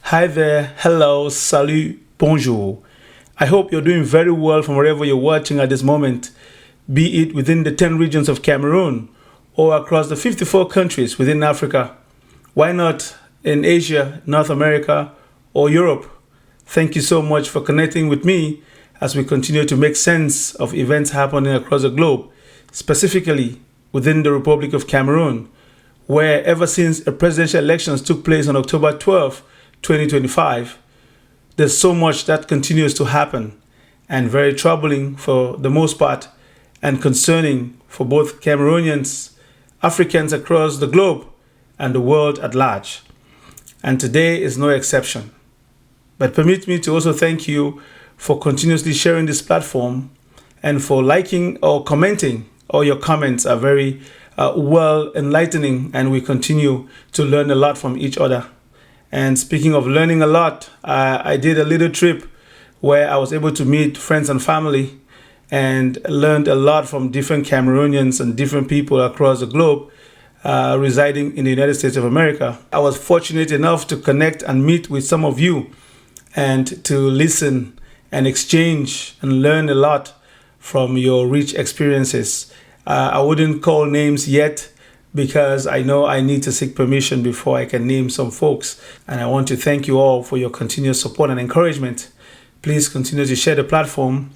Hi there, hello, salut, bonjour. I hope you're doing very well from wherever you're watching at this moment, be it within the 10 regions of Cameroon or across the 54 countries within Africa. Why not in Asia, North America, or Europe? Thank you so much for connecting with me as we continue to make sense of events happening across the globe, specifically within the Republic of Cameroon, where ever since a presidential elections took place on October 12, 2025, there's so much that continues to happen and very troubling for the most part and concerning for both Cameroonians, Africans across the globe, and the world at large. And today is no exception. But permit me to also thank you for continuously sharing this platform and for liking or commenting. All your comments are very well enlightening, and we continue to learn a lot from each other. And speaking of learning a lot, I did a little trip where I was able to meet friends and family and learned a lot from different Cameroonians and different people across the globe residing in the United States of America. I was fortunate enough to connect and meet with some of you and to listen and exchange and learn a lot from your rich experiences. I wouldn't call names yet because I know I need to seek permission before I can name some folks. And I want to thank you all for your continuous support and encouragement. Please continue to share the platform,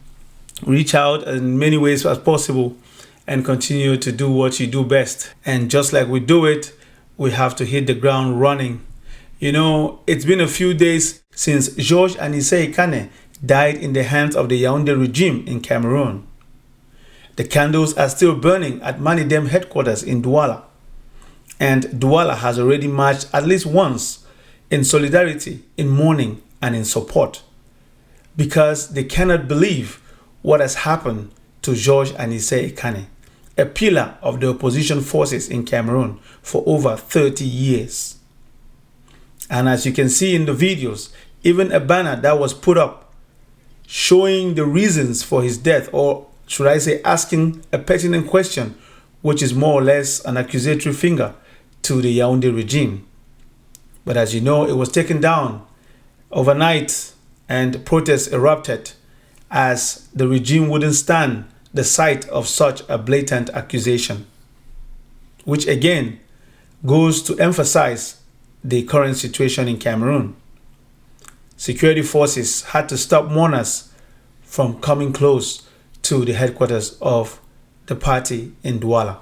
reach out in many ways as possible, and continue to do what you do best. And just like we do it, we have to hit the ground running. You know, it's been a few days since Georges Anicet Ekane died in the hands of the Yaoundé regime in Cameroon. The candles are still burning at Manidem headquarters in Douala. And Douala has already marched at least once in solidarity, in mourning, and in support, because they cannot believe what has happened to Georges Anicet Ekane, a pillar of the opposition forces in Cameroon for over 30 years. And as you can see in the videos, even a banner that was put up showing the reasons for his death, or should I say asking a pertinent question, which is more or less an accusatory finger to the Yaoundé regime. But as you know, it was taken down overnight and protests erupted as the regime wouldn't stand the sight of such a blatant accusation, which again goes to emphasize the current situation in Cameroon. Security forces had to stop mourners from coming close to the headquarters of the party in Douala.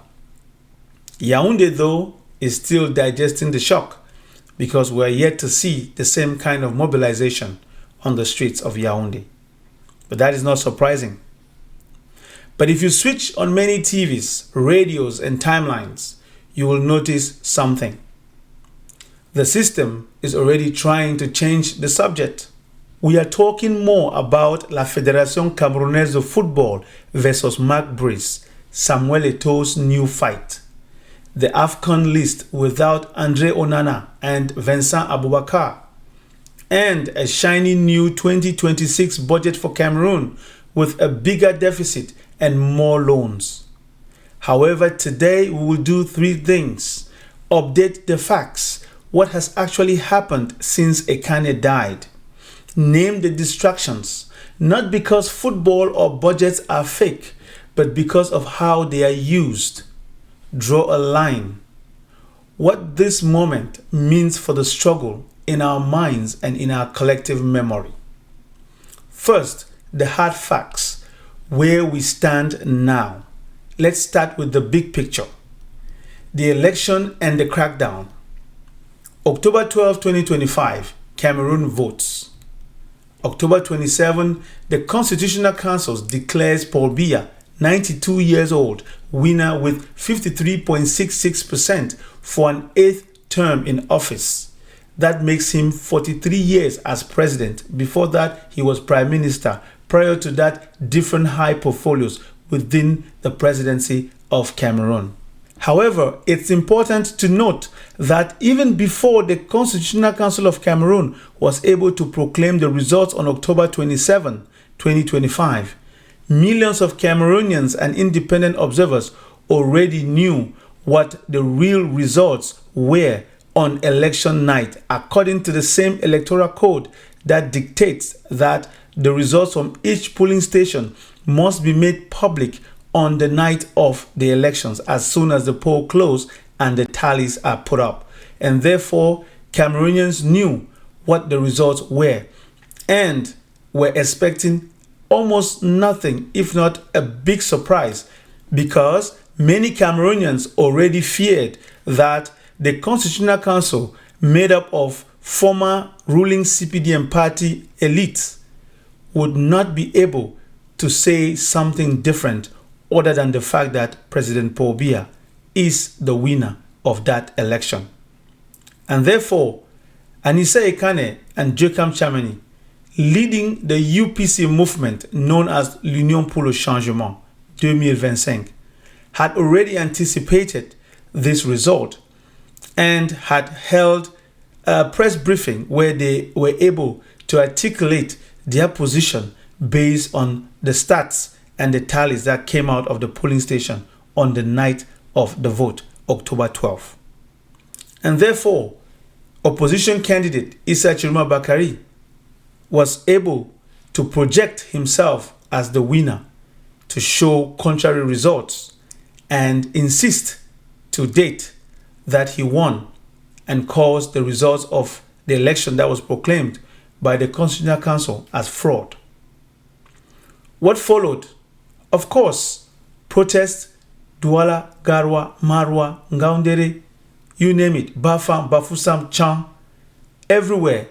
Yaoundé, though, is still digesting the shock because we are yet to see the same kind of mobilization on the streets of Yaoundé. But that is not surprising. But if you switch on many TVs, radios, and timelines, you will notice something. The system is already trying to change the subject. We are talking more about La Fédération Camerounaise de Football versus Marc Brice, Samuel Eto'o's new fight. The AFCON list without Andre Onana and Vincent Aboubakar, and a shiny new 2026 budget for Cameroon with a bigger deficit and more loans. However, today we will do three things: update the facts, what has actually happened since Ekane died, name the distractions, not because football or budgets are fake, but because of how they are used, draw a line, what this moment means for the struggle in our minds and in our collective memory. First, the hard facts, where we stand now. Let's start with the big picture. The election and the crackdown. October 12, 2025, Cameroon votes. October 27, the Constitutional Council declares Paul Biya, 92 years old, winner with 53.66% for an 8th term in office. That makes him 43 years as president. Before that, he was prime minister. Prior to that, different high portfolios within the presidency of Cameroon. However, it's important to note that even before the Constitutional Council of Cameroon was able to proclaim the results on October 27, 2025, millions of Cameroonians and independent observers already knew what the real results were on election night, according to the same electoral code that dictates that the results from each polling station must be made public on the night of the elections as soon as the poll closes and the tallies are put up. And therefore, Cameroonians knew what the results were and were expecting almost nothing, if not a big surprise, because many Cameroonians already feared that the Constitutional Council, made up of former ruling CPDM party elites, would not be able to say something different other than the fact that President Paul Biya is the winner of that election. And therefore, Anicet Ekane and Joachim Chamani, leading the UPC movement known as l'Union pour le Changement 2025, had already anticipated this result and had held a press briefing where they were able to articulate their position based on the stats and the tallies that came out of the polling station on the night of the vote, October 12th. And therefore, opposition candidate Issa Chiroma Bakari was able to project himself as the winner, to show contrary results, and insist to date that he won and calls the results of the election that was proclaimed by the Constitutional Council as fraud. What followed? Of course, protests, Douala, Garwa, Marwa, Ngaoundere, you name it, Bafam, Bafoussam, Chan, everywhere.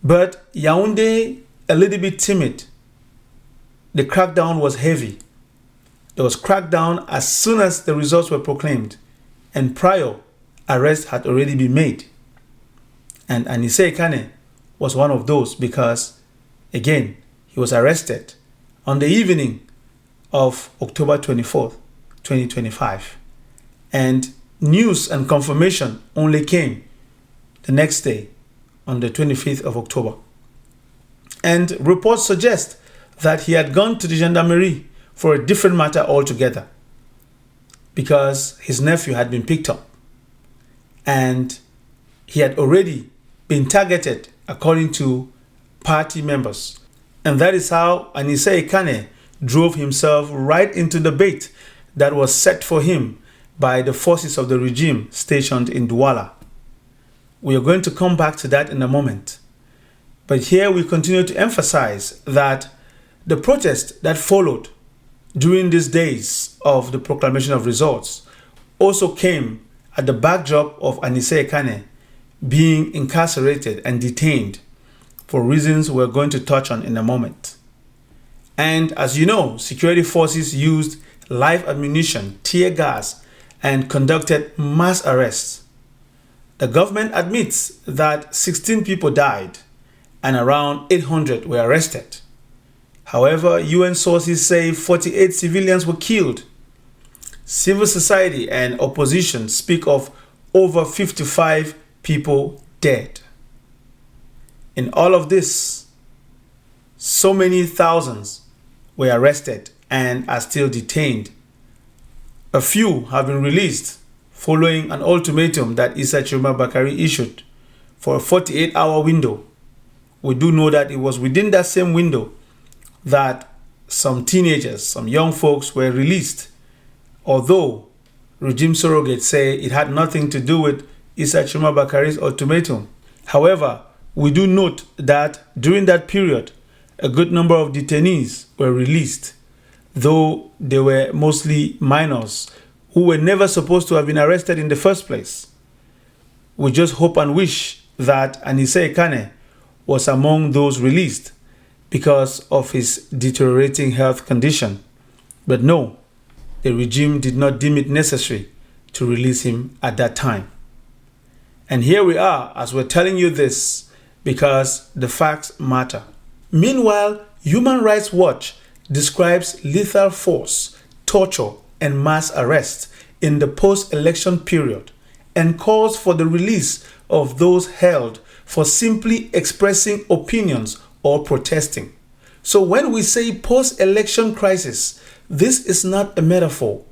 But Yaoundé, a little bit timid. The crackdown was heavy. There was crackdown as soon as the results were proclaimed, and prior, arrests had already been made. And Anicet Ekane was one of those because, again, he was arrested on the evening of October 24th, 2025. And news and confirmation only came the next day on the 25th of October. And reports suggest that he had gone to the gendarmerie for a different matter altogether because his nephew had been picked up and he had already been targeted according to party members. And that is how Anicet Ekane drove himself right into the bait that was set for him by the forces of the regime stationed in Douala. We are going to come back to that in a moment. But here we continue to emphasize that the protest that followed during these days of the proclamation of results also came at the backdrop of Anicet Ekane being incarcerated and detained for reasons we're going to touch on in a moment. And as you know, security forces used live ammunition, tear gas, and conducted mass arrests. The government admits that 16 people died and around 800 were arrested. However, UN sources say 48 civilians were killed. Civil society and opposition speak of over 55 people dead. In all of this, so many thousands were arrested and are still detained. A few have been released following an ultimatum that Issa Chiroma Bakari issued for a 48-hour window. We do know that it was within that same window that some teenagers, some young folks were released, although regime surrogates say it had nothing to do with Issa Chiroma Bakari's ultimatum. However, we do note that during that period, a good number of detainees were released, though they were mostly minors who were never supposed to have been arrested in the first place. We just hope and wish that Anicet Ekane was among those released because of his deteriorating health condition. But no, the regime did not deem it necessary to release him at that time. And here we are as we're telling you this because the facts matter. Meanwhile, Human Rights Watch describes lethal force, torture, and mass arrest in the post-election period and calls for the release of those held for simply expressing opinions or protesting. So when we say post-election crisis, this is not a metaphor.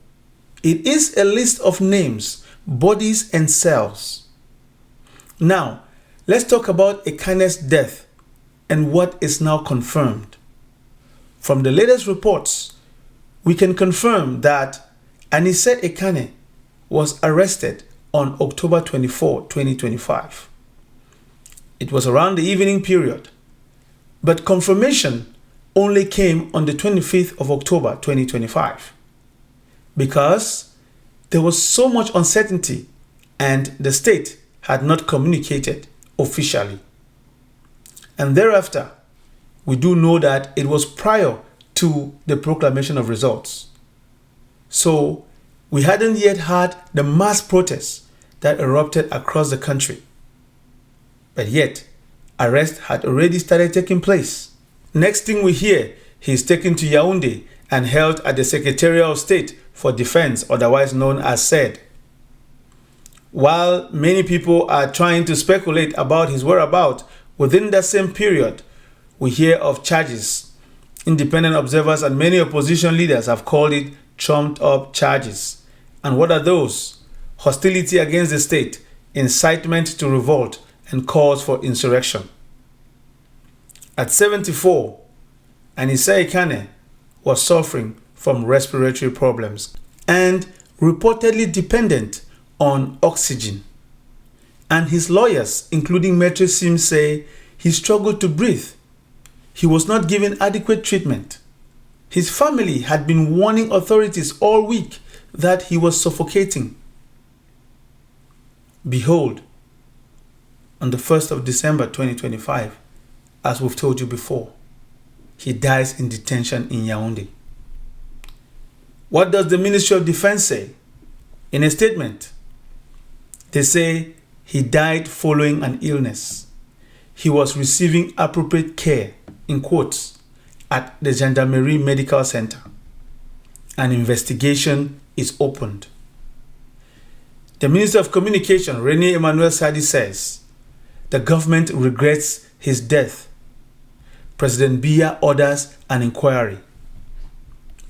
It is a list of names, bodies, and cells. Now, let's talk about Ekane's death and what is now confirmed. From the latest reports, we can confirm that Anicet Ekane was arrested on October 24, 2025. It was around the evening period, but confirmation only came on the 25th of October 2025 because there was so much uncertainty and the state had not communicated officially. And thereafter, we do know that it was prior to the proclamation of results. So we hadn't yet had the mass protests that erupted across the country. But yet, arrest had already started taking place. Next thing we hear, he is taken to Yaoundé and held at the Secretariat of State for Defense, otherwise known as CED. While many people are trying to speculate about his whereabouts, within that same period, we hear of charges. Independent observers and many opposition leaders have called it trumped up charges. And what are those? Hostility against the state, incitement to revolt, and calls for insurrection. At 74, Anicet Ekane was suffering from respiratory problems and reportedly dependent on oxygen. And his lawyers, including Maitre Sim, say he struggled to breathe. He was not given adequate treatment. His family had been warning authorities all week that he was suffocating. Behold, on the 1st of December 2025, as we've told you before, he dies in detention in Yaoundé. What does the Ministry of Defense say? In a statement, they say he died following an illness. He was receiving appropriate care, in quotes, at the Gendarmerie Medical Center. An investigation is opened. The Minister of Communication, René Emmanuel Sadi, says the government regrets his death. President Biya orders an inquiry.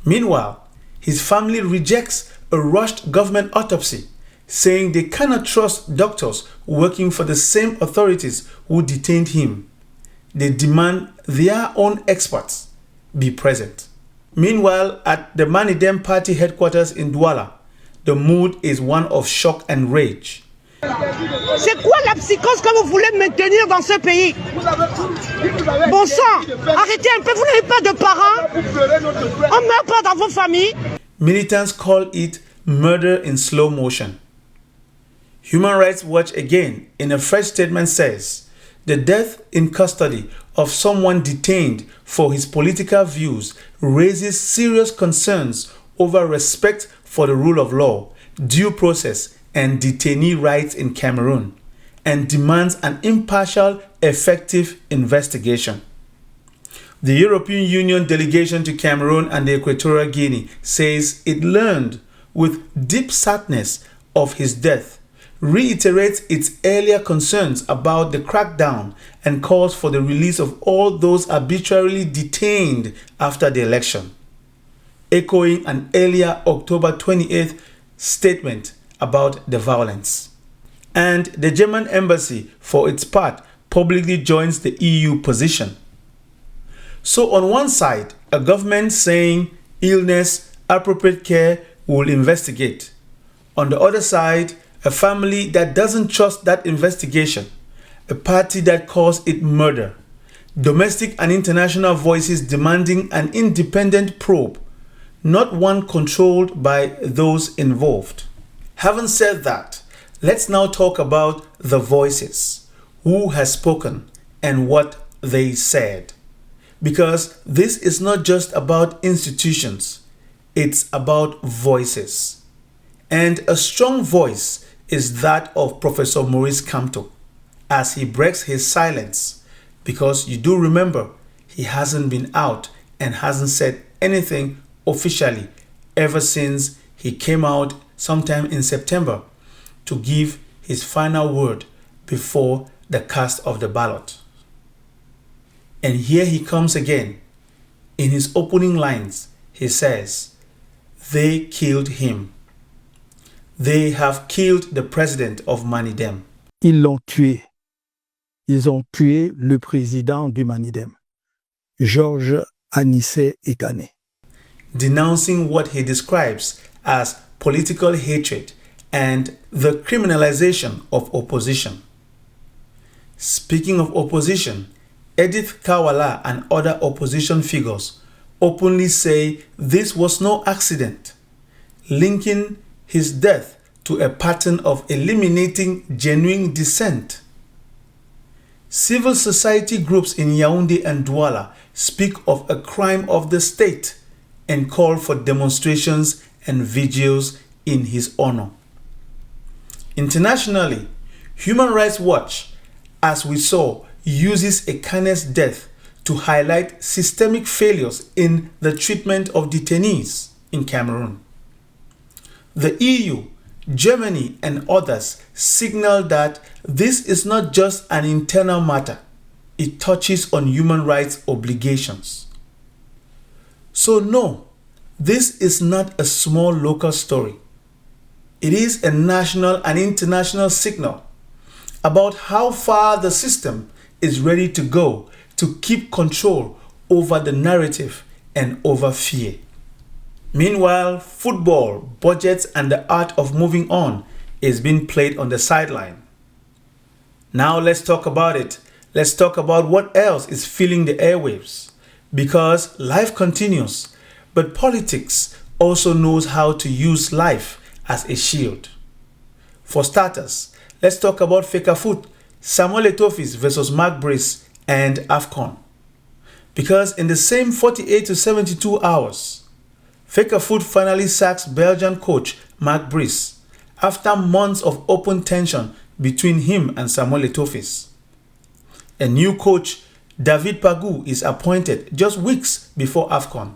Meanwhile, his family rejects a rushed government autopsy, saying they cannot trust doctors working for the same authorities who detained him. They demand their own experts be present. Meanwhile, at the Manidem party headquarters in Douala, the mood is one of shock and rage. C'est quoi la psychose que vous voulez maintenir dans ce pays? Bon sang, arrêtez un peu, vous n'avez pas de parents? On ne meurt pas dans vos familles? Militants call it murder in slow motion. Human Rights Watch again, in a fresh statement, says the death in custody of someone detained for his political views raises serious concerns over respect for the rule of law, due process, and detainee rights in Cameroon, and demands an impartial, effective investigation. The European Union delegation to Cameroon and the Equatorial Guinea says it learned with deep sadness of his death, reiterates its earlier concerns about the crackdown, and calls for the release of all those arbitrarily detained after the election, echoing an earlier October 28th statement about the violence. And the German embassy, for its part, publicly joins the EU position. So on one side, a government saying illness, appropriate care, will investigate. On the other side, a family that doesn't trust that investigation, a party that calls it murder, domestic and international voices demanding an independent probe, not one controlled by those involved. Having said that, let's now talk about the voices, who has spoken and what they said. Because this is not just about institutions, it's about voices. And a strong voice is that of Professor Maurice Kamto, as he breaks his silence, because you do remember he hasn't been out and hasn't said anything officially ever since he came out sometime in September to give his final word before the cast of the ballot. And here he comes again. In his opening lines, he says, "They killed him. They have killed the president of Manidem." Ils l'ont tué. Ils ont tué le président du Manidem, Georges Anicet Ekane. Denouncing what he describes as political hatred and the criminalization of opposition. Speaking of opposition, Edith Kawala and other opposition figures openly say this was no accident, linking his death to a pattern of eliminating genuine dissent. Civil society groups in Yaoundé and Douala speak of a crime of the state and call for demonstrations and vigils in his honor. Internationally, Human Rights Watch, as we saw, uses Ekane's death to highlight systemic failures in the treatment of detainees in Cameroon. The EU, Germany, and others signal that this is not just an internal matter, it touches on human rights obligations. So no, this is not a small local story. It is a national and international signal about how far the system is ready to go to keep control over the narrative and over fear. Meanwhile, football, budgets, and the art of moving on is being played on the sideline. Now let's talk about it. Let's talk about what else is filling the airwaves. Because life continues, but politics also knows how to use life as a shield. For starters, let's talk about Fecafoot, Samuel Eto'o versus Mark Brice and AFCON. Because in the same 48 to 72 hours, Fecafoot finally sacks Belgian coach Mark Brice after months of open tension between him and Samuel Eto'o. A new coach, David Pagou, is appointed just weeks before AFCON.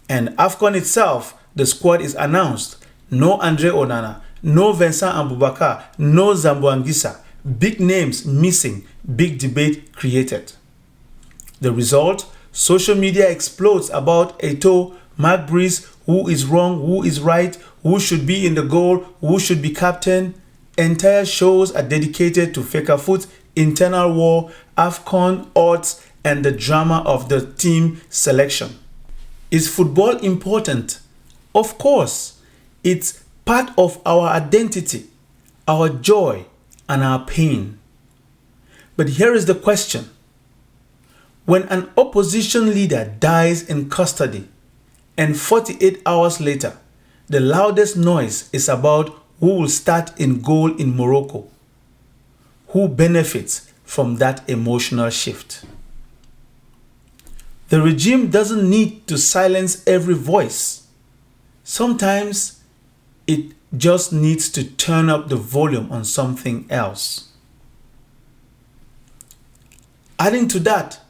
And AFCON itself, the squad is announced. No Andre Onana, no Vincent Aboubakar, no Zambo Anguissa. Big names missing, big debate created. The result, social media explodes about Eto'o, Mark Brice, who is wrong, who is right, who should be in the goal, who should be captain. Entire shows are dedicated to Fecafoot's internal war, AFCON odds, and the drama of the team selection. Is football important? Of course. It's part of our identity, our joy, and our pain. But here is the question. When an opposition leader dies in custody, and 48 hours later, the loudest noise is about who will start in goal in Morocco. Who benefits from that emotional shift? The regime doesn't need to silence every voice. Sometimes it just needs to turn up the volume on something else. Adding to that,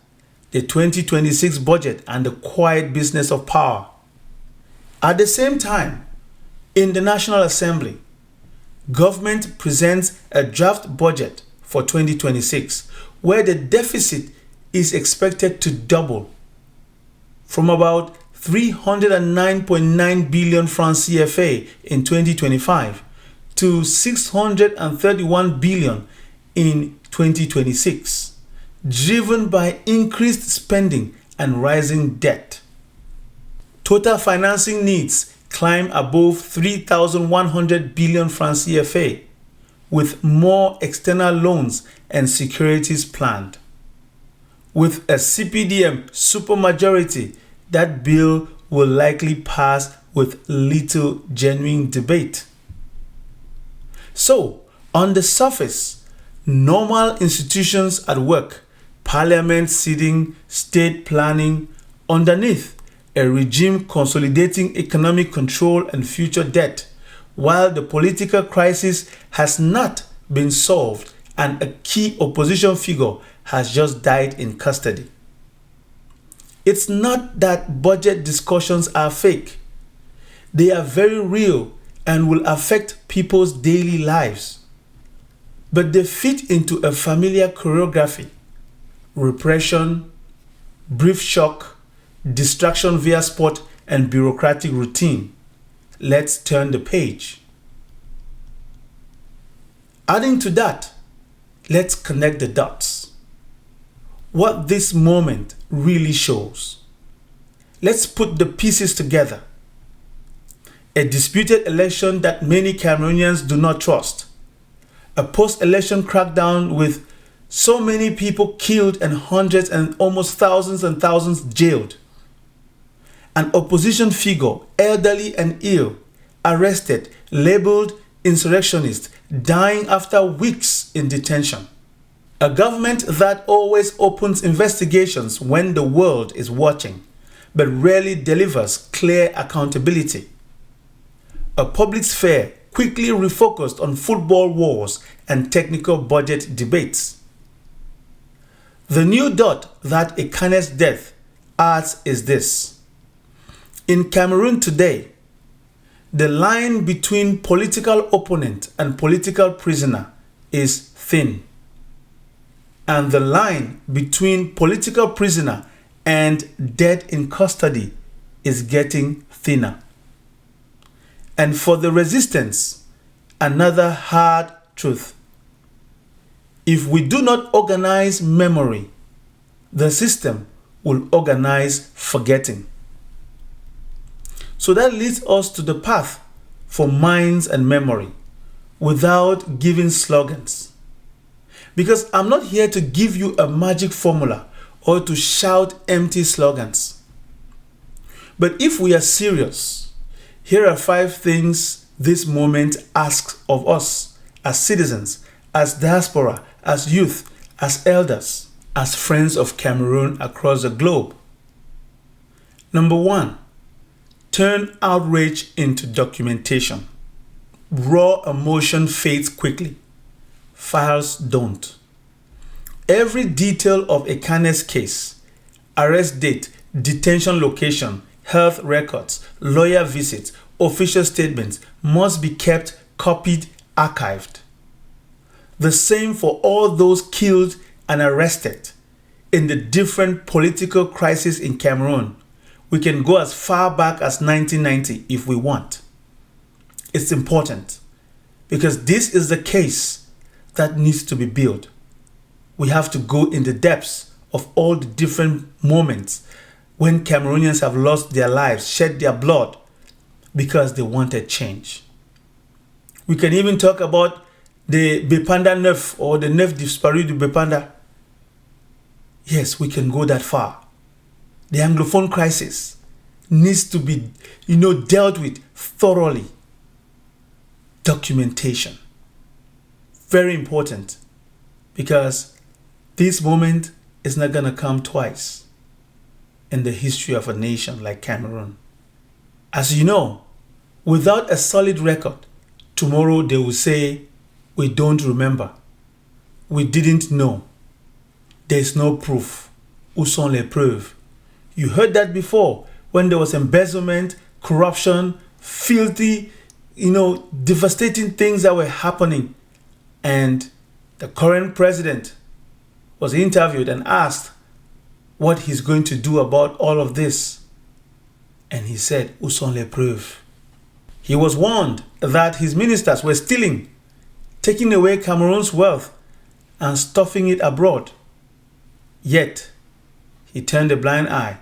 the 2026 budget and the quiet business of power. At the same time, in the National Assembly, government presents a draft budget for 2026 where the deficit is expected to double from about 309.9 billion francs CFA in 2025 to 631 billion in 2026, driven by increased spending and rising debt. Total financing needs climb above 3,100 billion francs CFA, with more external loans and securities planned. With a CPDM supermajority, that bill will likely pass with little genuine debate. So, on the surface, normal institutions at work, parliament sitting, state planning, underneath, a regime consolidating economic control and future debt, while the political crisis has not been solved and a key opposition figure has just died in custody. It's not that budget discussions are fake. They are very real and will affect people's daily lives. But they fit into a familiar choreography: repression, brief shock, distraction via sport, and bureaucratic routine. Let's turn the page. Adding to that, let's connect the dots. What this moment really shows. Let's put the pieces together. A disputed election that many Cameroonians do not trust. A post-election crackdown with so many people killed and hundreds and almost thousands and thousands jailed. An opposition figure, elderly and ill, arrested, labeled insurrectionist, dying after weeks in detention. A government that always opens investigations when the world is watching, but rarely delivers clear accountability. A public sphere quickly refocused on football wars and technical budget debates. The new dot that Ekane's death adds is this. In Cameroon today, the line between political opponent and political prisoner is thin. And the line between political prisoner and dead in custody is getting thinner. And for the resistance, another hard truth. If we do not organize memory, the system will organize forgetting. So that leads us to the path for minds and memory without giving slogans. Because I'm not here to give you a magic formula or to shout empty slogans. But if we are serious, here are 5 things this moment asks of us as citizens, as diaspora, as youth, as elders, as friends of Cameroon across the globe. Number 1, turn outrage into documentation. Raw emotion fades quickly. Files don't. Every detail of Ekane's case, arrest date, detention location, health records, lawyer visits, official statements must be kept copied, archived. The same for all those killed and arrested in the different political crises in Cameroon. We can go as far back as 1990 if we want. It's important because this is the case that needs to be built. We have to go in the depths of all the different moments when Cameroonians have lost their lives, shed their blood because they wanted change. We can even talk about the Bepanda Neuf or the Neuf disparu du Bepanda. Yes, we can go that far. The Anglophone crisis needs to be, dealt with thoroughly. Documentation. Very important because this moment is not going to come twice in the history of a nation like Cameroon. As you know, without a solid record, tomorrow they will say, we don't remember. We didn't know. There's no proof. Où sont les preuves? You heard that before when there was embezzlement, corruption, filthy, devastating things that were happening. And the current president was interviewed and asked what he's going to do about all of this. And he said, où sont les preuves? He was warned that his ministers were stealing, taking away Cameroon's wealth and stuffing it abroad. Yet, he turned a blind eye,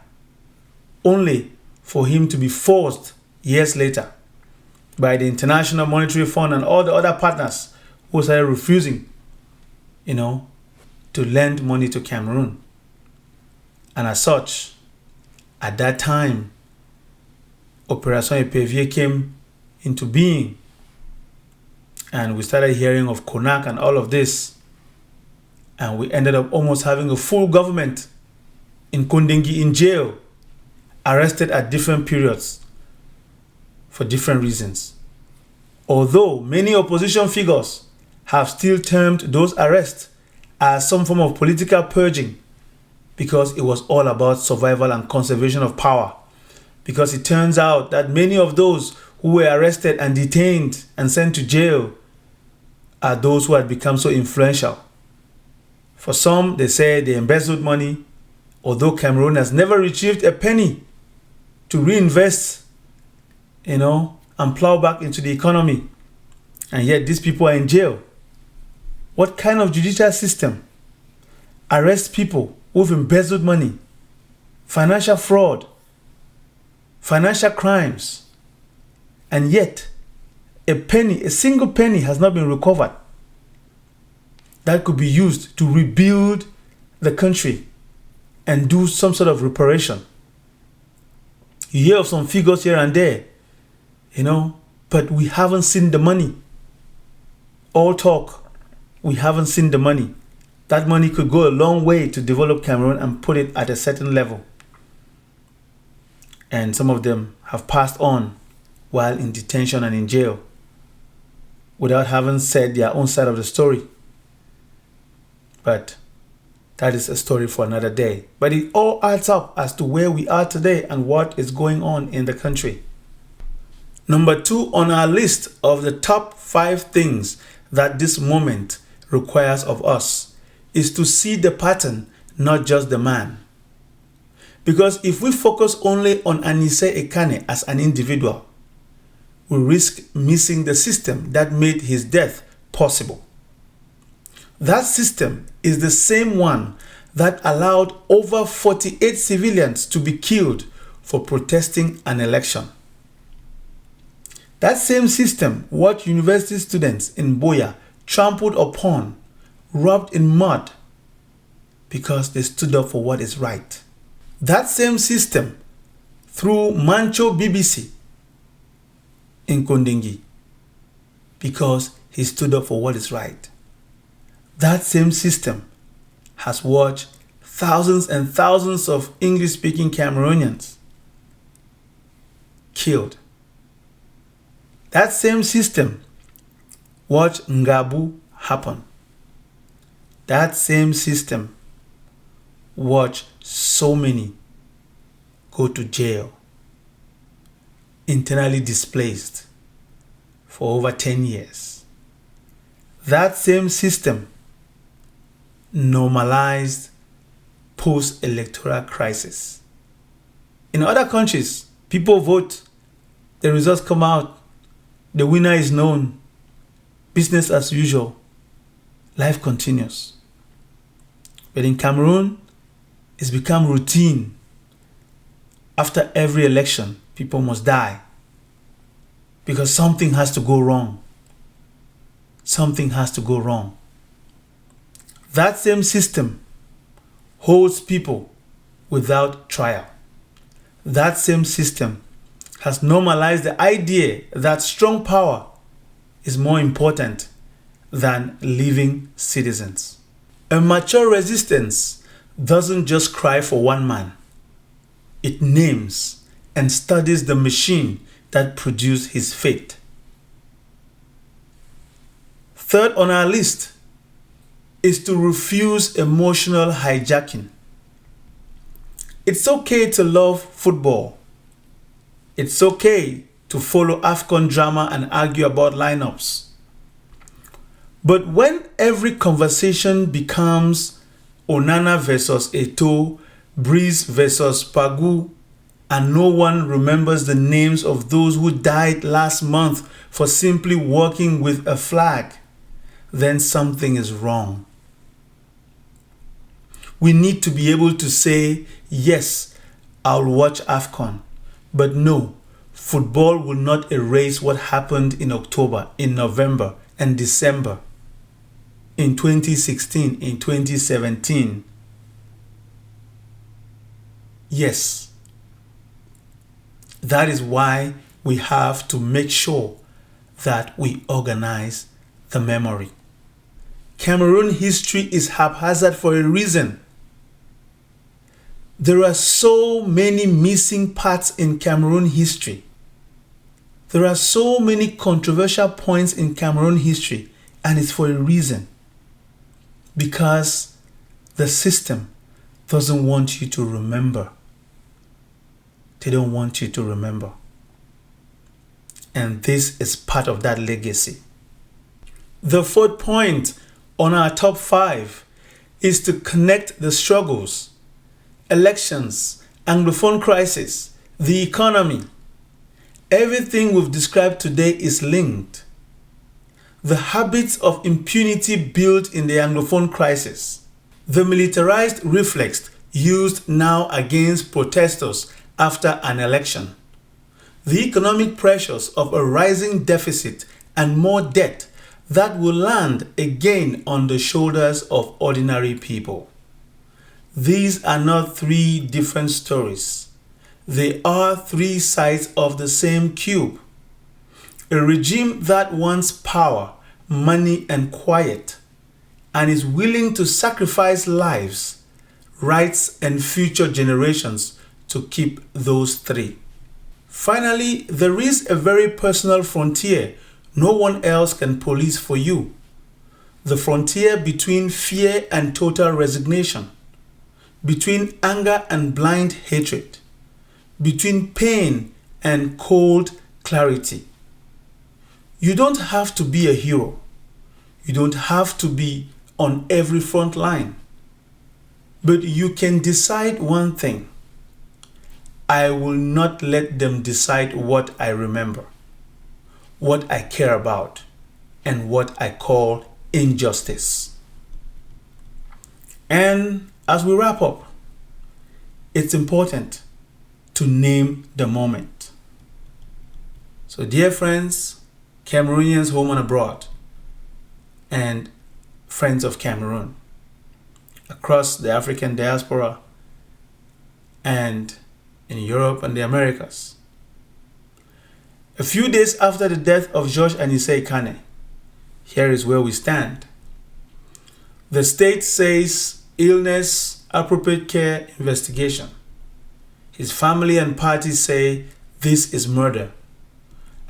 only for him to be forced years later by the International Monetary Fund and all the other partners who started refusing, to lend money to Cameroon. And as such, at that time, Operation Epervier came into being. And we started hearing of Konak and all of this. And we ended up almost having a full government in Kondengi in jail, arrested at different periods for different reasons. Although many opposition figures have still termed those arrests as some form of political purging because it was all about survival and conservation of power. Because it turns out that many of those who were arrested and detained and sent to jail are those who had become so influential. For some, they say they embezzled money, although Cameroon has never retrieved a penny to reinvest, and plow back into the economy. And yet these people are in jail What kind of judicial system arrests people who've embezzled money, financial fraud, financial crimes, and yet a single penny has not been recovered that could be used to rebuild the country and do some sort of reparation? You hear of some figures here and there, but we haven't seen the money. All talk, we haven't seen the money. That money could go a long way to develop Cameroon and put it at a certain level. And some of them have passed on while in detention and in jail without having said their own side of the story. But that is a story for another day. But it all adds up as to where we are today and what is going on in the country. Number 2 on our list of the top 5 things that this moment requires of us is to see the pattern, not just the man. Because if we focus only on Anicet Ekane as an individual, we risk missing the system that made his death possible. That system is the same one that allowed over 48 civilians to be killed for protesting an election. That same system watched university students in Boya trampled upon, rubbed in mud, because they stood up for what is right. That same system threw Mancho BBC in Kondingi because he stood up for what is right. That same system has watched thousands and thousands of English-speaking Cameroonians killed. That same system watched Ngabu happen. That same system watched so many go to jail, internally displaced for over 10 years. That same system normalized post-electoral crisis. In other countries, people vote, the results come out, the winner is known, business as usual, life continues. But in Cameroon, it's become routine. After every election, people must die because something has to go wrong. Something has to go wrong. That same system holds people without trial. That same system has normalized the idea that strong power is more important than living citizens. A mature resistance doesn't just cry for one man. It names and studies the machine that produced his fate. Third on our list is to refuse emotional hijacking. It's okay to love football. It's okay to follow AFCON drama and argue about lineups. But when every conversation becomes Onana versus Eto'o, Breeze versus Pagu, and no one remembers the names of those who died last month for simply walking with a flag, then something is wrong. We need to be able to say, yes, I'll watch AFCON, but no, football will not erase what happened in October, in November, and December, in 2016, in 2017. Yes, that is why we have to make sure that we organize the memory. Cameroon history is haphazard for a reason. There are so many missing parts in Cameroon history. There are so many controversial points in Cameroon history, and it's for a reason. Because the system doesn't want you to remember. They don't want you to remember. And this is part of that legacy. The fourth point on our top 5 is to connect the struggles, elections, Anglophone crisis, the economy. Everything we've described today is linked. the habits of impunity built in the Anglophone crisis, the militarized reflex used now against protesters after an election, the economic pressures of a rising deficit and more debt that will land again on the shoulders of ordinary people. These are not three different stories. They are three sides of the same cube. A regime that wants power, money, and quiet, and is willing to sacrifice lives, rights, and future generations to keep those three. Finally, there is a very personal frontier no one else can police for you. The frontier between fear and total resignation, between anger and blind hatred, between pain and cold clarity. You don't have to be a hero. You don't have to be on every front line. But you can decide one thing. I will not let them decide what I remember, what I care about, and what I call injustice. And as we wrap up, it's important to name the moment. So dear friends, Cameroonians home and abroad, and friends of Cameroon, across the African diaspora and in Europe and the Americas. A few days after the death of Georges Anicet Ekane, here is where we stand. The state says illness, appropriate care, investigation. His family and party say this is murder.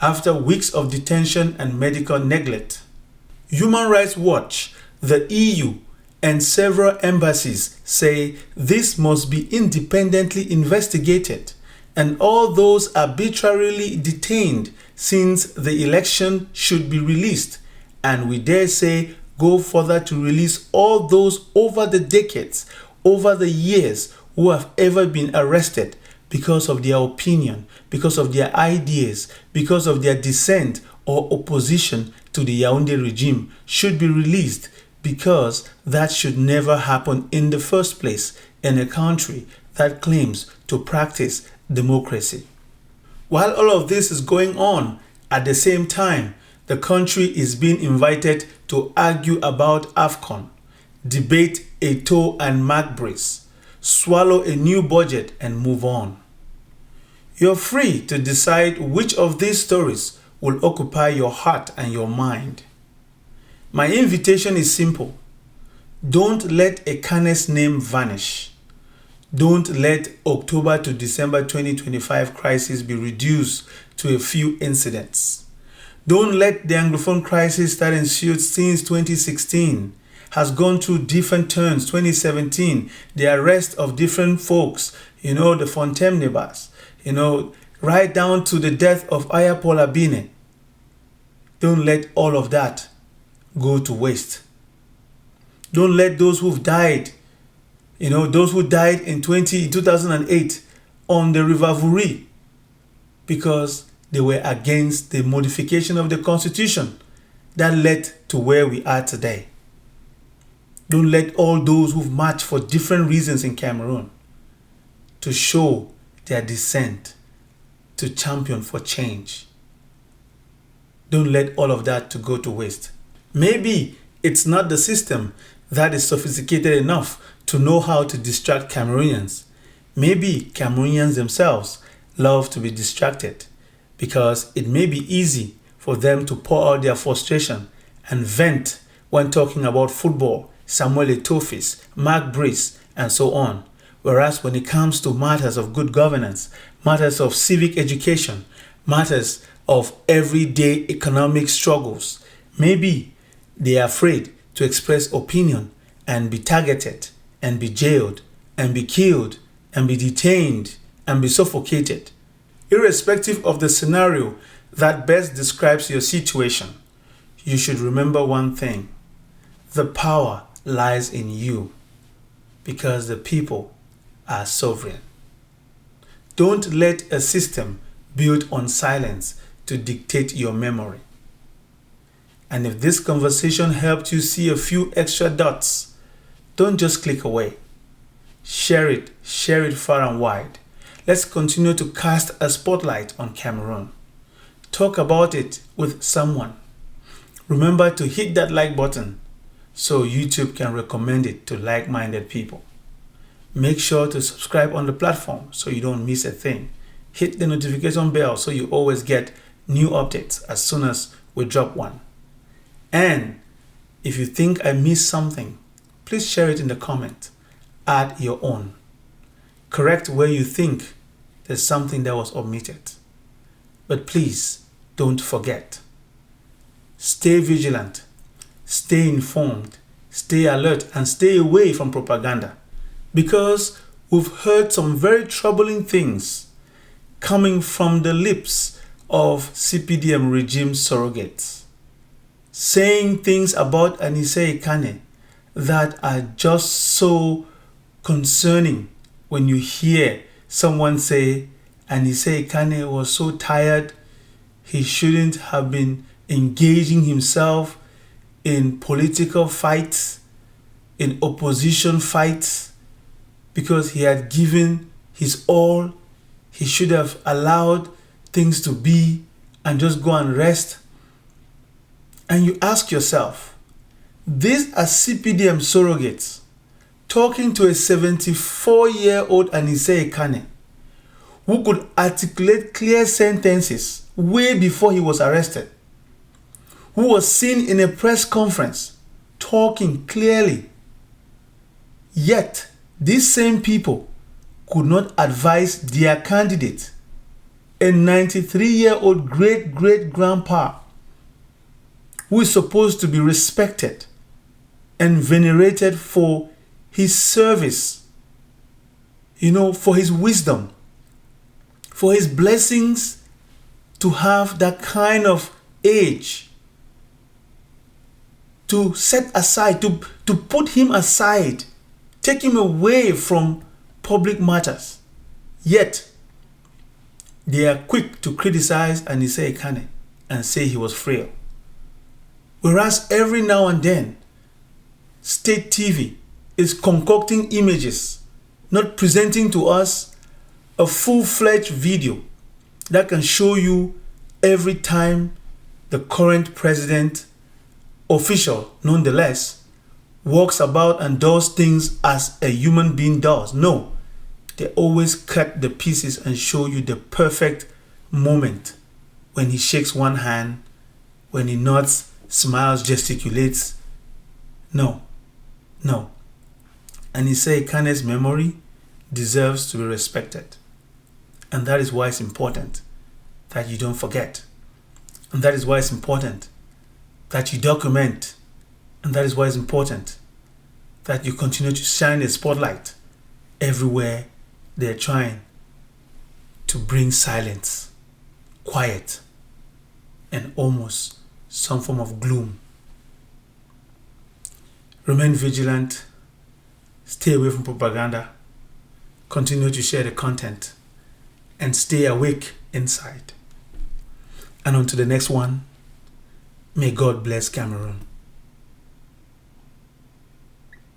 After weeks of detention and medical neglect, Human Rights Watch, the EU, and several embassies say this must be independently investigated and all those arbitrarily detained since the election should be released, and we dare say go further to release all those over the decades, over the years who have ever been arrested because of their opinion, because of their ideas, because of their dissent or opposition to the Yaoundé regime should be released, because that should never happen in the first place in a country that claims to practice democracy. While all of this is going on, at the same time, the country is being invited to argue about AFCON, debate Eto'o and Macbrace, swallow a new budget and move on. You're free to decide which of these stories will occupy your heart and your mind. My invitation is simple. Don't let Ekane's name vanish. Don't let October to December 2025 crisis be reduced to a few incidents. Don't let the Anglophone crisis that ensued since 2016 has gone through different turns. 2017, the arrest of different folks, the Fontaine-Nebas, right down to the death of Aya Paul Abine. Don't let all of that go to waste. Don't let those who've died, those who died in 2008 on the Revolt because they were against the modification of the constitution that led to where we are today. Don't let all those who've marched for different reasons in Cameroon to show their dissent, to champion for change. Don't let all of that to go to waste. Maybe it's not the system that is sophisticated enough to know how to distract Cameroonians. Maybe Cameroonians themselves love to be distracted because it may be easy for them to pour out their frustration and vent when talking about football, Samuel Eto'o, Macbrace, and so on. Whereas when it comes to matters of good governance, matters of civic education, matters of everyday economic struggles, maybe they are afraid to express opinion and be targeted and be jailed and be killed and be detained and be suffocated. Irrespective of the scenario that best describes your situation, you should remember one thing. The power lies in you because the people are sovereign. Don't let a system built on silence to dictate your memory. And if this conversation helped you see a few extra dots, don't just click away. Share it far and wide. Let's continue to cast a spotlight on Cameroon. Talk about it with someone. Remember to hit that like button so YouTube can recommend it to like-minded people. Make sure to subscribe on the platform so you don't miss a thing. Hit the notification bell so you always get new updates as soon as we drop one. And if you think I missed something, please share it in the comment. Add your own. Correct where you think there's something that was omitted. But please don't forget. Stay vigilant, stay informed, stay alert, and stay away from propaganda. Because we've heard some very troubling things coming from the lips of CPDM regime surrogates, saying things about Anicet Ekane that are just so concerning when you hear someone say Anicet Ekane was so tired, he shouldn't have been engaging himself in political fights, in opposition fights, because he had given his all. He should have allowed things to be and just go and rest. And you ask yourself, these are CPDM surrogates talking to a 74-year-old Anicet Ekane who could articulate clear sentences way before he was arrested, who was seen in a press conference talking clearly. Yet, these same people could not advise their candidate, a 93-year-old great-great-grandpa who is supposed to be respected and venerated for his service, for his wisdom, for his blessings, to have that kind of age, to set aside, to put him aside, take him away from public matters. Yet, they are quick to criticize Anicet Ekane and say he was frail. Whereas every now and then, state TV is concocting images, not presenting to us a full-fledged video that can show you every time the current president, official nonetheless, walks about and does things as a human being does. No, they always cut the pieces and show you the perfect moment when he shakes one hand, when he nods, smiles, gesticulates. No. Anicet Ekane's memory deserves to be respected. And that is why it's important that you don't forget. And that is why it's important that you document. And that is why it's important that you continue to shine a spotlight everywhere they're trying to bring silence, quiet, and almost some form of gloom. Remain vigilant, stay away from propaganda, continue to share the content, and stay awake inside. And on to the next one. May God bless Cameroon.